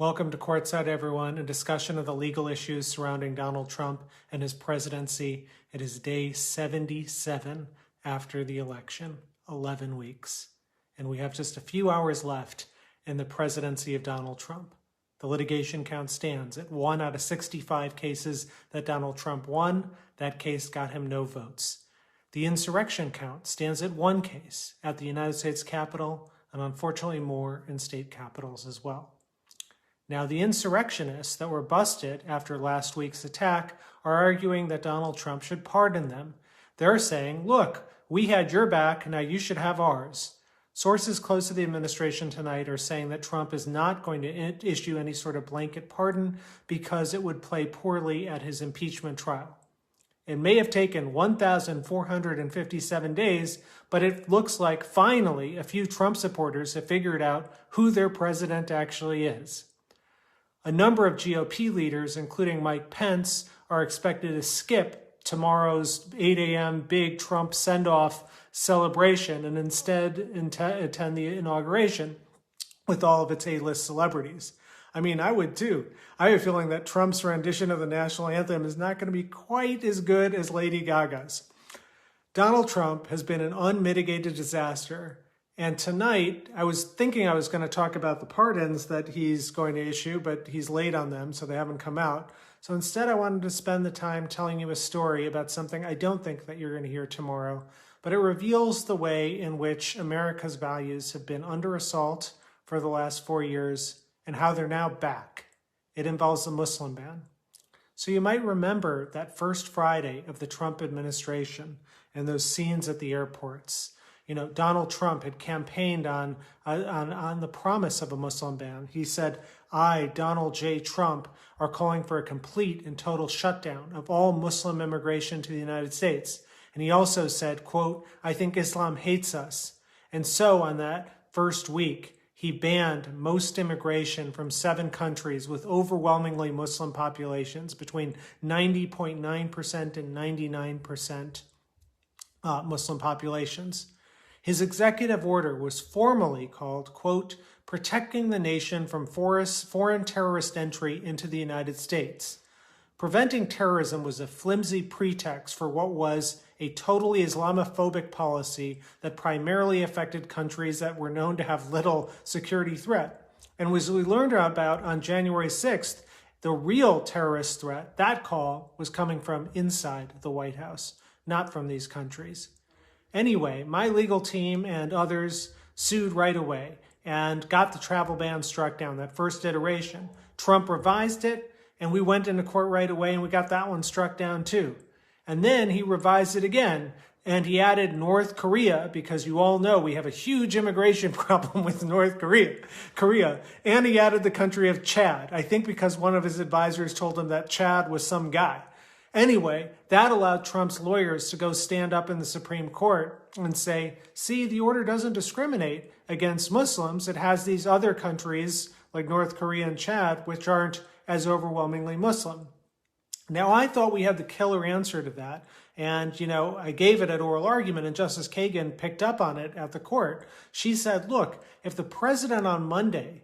Welcome to Courtside, everyone, a discussion of the legal issues surrounding Donald Trump and his presidency. It is day 77 after the election, 11 weeks, and we have just a few hours left in the presidency of Donald Trump. The litigation count stands at 1 out of 65 cases that Donald Trump won. That case got him no votes. The insurrection count stands at 1 case at the United States Capitol, and unfortunately more in state capitals as well. Now, the insurrectionists that were busted after last week's attack are arguing that Donald Trump should pardon them. They're saying, look, we had your back, now you should have ours. Sources close to the administration tonight are saying that Trump is not going to issue any sort of blanket pardon because it would play poorly at his impeachment trial. It may have taken 1,457 days, but it looks like finally a few Trump supporters have figured out who their president actually is. A number of GOP leaders, including Mike Pence, are expected to skip tomorrow's 8 a.m. big Trump send-off celebration and instead attend the inauguration with all of its A-list celebrities. I mean, I would too. I have a feeling that Trump's rendition of the national anthem is not going to be quite as good as Lady Gaga's. Donald Trump has been an unmitigated disaster. And tonight, I was thinking I was going to talk about the pardons that he's going to issue, but he's late on them, so they haven't come out. So instead, I wanted to spend the time telling you a story about something I don't think that you're going to hear tomorrow, but it reveals the way in which America's values have been under assault for the last 4 years and how they're now back. It involves the Muslim ban. So you might remember that first Friday of the Trump administration and those scenes at the airports. You know, Donald Trump had campaigned on the promise of a Muslim ban. He said, I, Donald J. Trump, are calling for a complete and total shutdown of all Muslim immigration to the United States. And he also said, quote, I think Islam hates us. And so on that first week, he banned most immigration from 7 countries with overwhelmingly Muslim populations, between 90.9% and 99% Muslim populations. His executive order was formally called, quote, protecting the nation from foreign terrorist entry into the United States. Preventing terrorism was a flimsy pretext for what was a totally Islamophobic policy that primarily affected countries that were known to have little security threat. And as we learned about on January 6th, the real terrorist threat, that call, was coming from inside the White House, not from these countries. Anyway, my legal team and others sued right away and got the travel ban struck down, that first iteration. Trump revised it, and we went into court right away, and we got that one struck down too. And then he revised it again, and he added North Korea, because you all know we have a huge immigration problem with North Korea. And he added the country of Chad, I think because one of his advisors told him that Chad was some guy. Anyway, that allowed Trump's lawyers to go stand up in the Supreme Court and say, see, the order doesn't discriminate against Muslims. It has these other countries like North Korea and Chad, which aren't as overwhelmingly Muslim. Now, I thought we had the killer answer to that. And, you know, I gave it at oral argument, and Justice Kagan picked up on it at the court. She said, look, if the president on Monday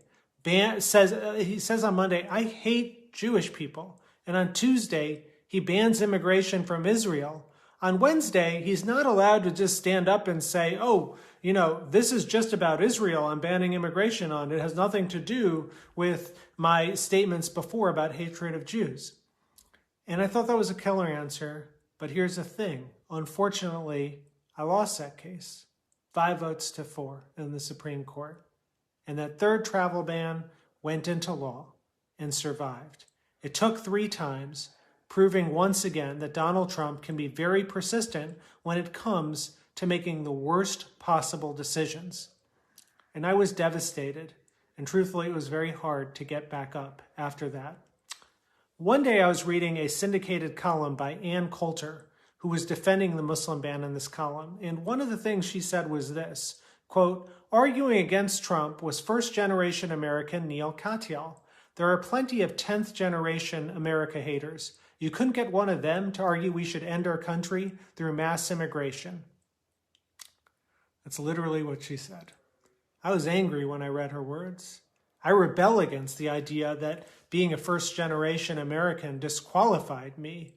says on Monday, I hate Jewish people, and on Tuesday, he bans immigration from Israel. On Wednesday, he's not allowed to just stand up and say, oh, you know, this is just about Israel. I'm banning immigration on. It has nothing to do with my statements before about hatred of Jews. And I thought that was a killer answer. But here's the thing. Unfortunately, I lost that case. 5 votes to 4 in the Supreme Court. And that third travel ban went into law and survived. It took 3 times, proving once again that Donald Trump can be very persistent when it comes to making the worst possible decisions. And I was devastated, and truthfully, it was very hard to get back up after that. One day I was reading a syndicated column by Ann Coulter, who was defending the Muslim ban in this column, and one of the things she said was this, quote, arguing against Trump was first-generation American Neal Katyal. There are plenty of 10th-generation America haters. You couldn't get one of them to argue we should end our country through mass immigration. That's literally what she said. I was angry when I read her words. I rebel against the idea that being a first-generation American disqualified me.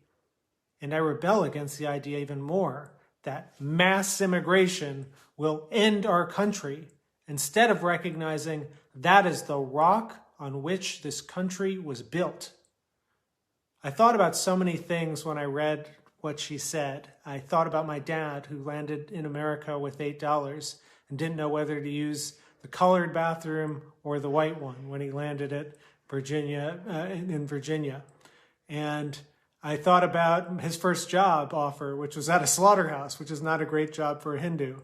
And I rebel against the idea even more that mass immigration will end our country instead of recognizing that is the rock on which this country was built. I thought about so many things when I read what she said. I thought about my dad, who landed in America with $8 and didn't know whether to use the colored bathroom or the white one when he landed at in Virginia. And I thought about his first job offer, which was at a slaughterhouse, which is not a great job for a Hindu.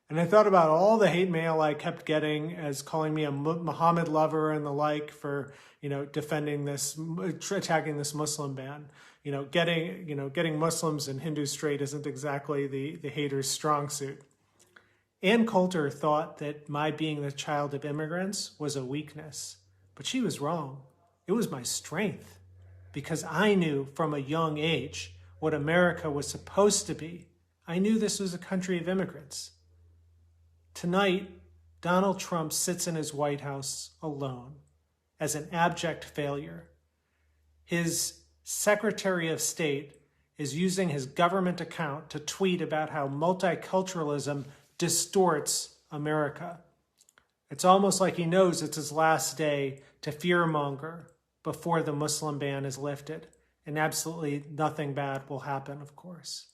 And I thought about all the hate mail I kept getting as calling me a Muhammad lover and the like for, defending this, attacking this Muslim ban. Getting Muslims and Hindus straight isn't exactly the hater's strong suit. Ann Coulter thought that my being the child of immigrants was a weakness, but she was wrong. It was my strength, because I knew from a young age what America was supposed to be. I knew this was a country of immigrants. Tonight, Donald Trump sits in his White House alone as an abject failure. His Secretary of State is using his government account to tweet about how multiculturalism distorts America. It's almost like he knows it's his last day to fearmonger before the Muslim ban is lifted, and absolutely nothing bad will happen, of course.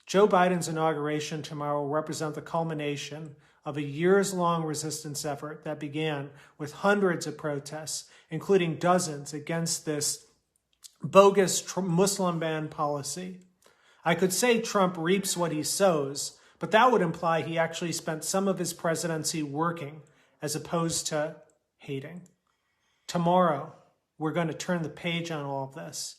Joe Biden's inauguration tomorrow will represent the culmination of a years-long resistance effort that began with hundreds of protests, including dozens against this bogus Muslim ban policy. I could say Trump reaps what he sows, but that would imply he actually spent some of his presidency working as opposed to hating. Tomorrow, we're going to turn the page on all of this,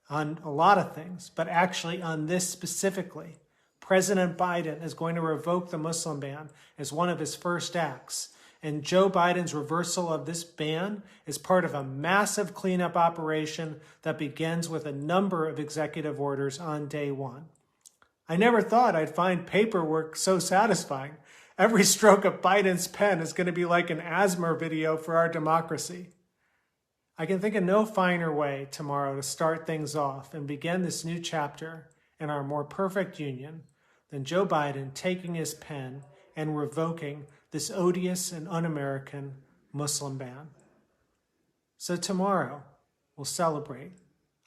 on a lot of things, but actually on this specifically. President Biden is going to revoke the Muslim ban as one of his first acts. And Joe Biden's reversal of this ban is part of a massive cleanup operation that begins with a number of executive orders on day one. I never thought I'd find paperwork so satisfying. Every stroke of Biden's pen is going to be like an ASMR video for our democracy. I can think of no finer way tomorrow to start things off and begin this new chapter in our more perfect union than Joe Biden taking his pen and revoking this odious and un-American Muslim ban. So tomorrow, we'll celebrate.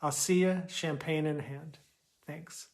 I'll see you, champagne in hand. Thanks.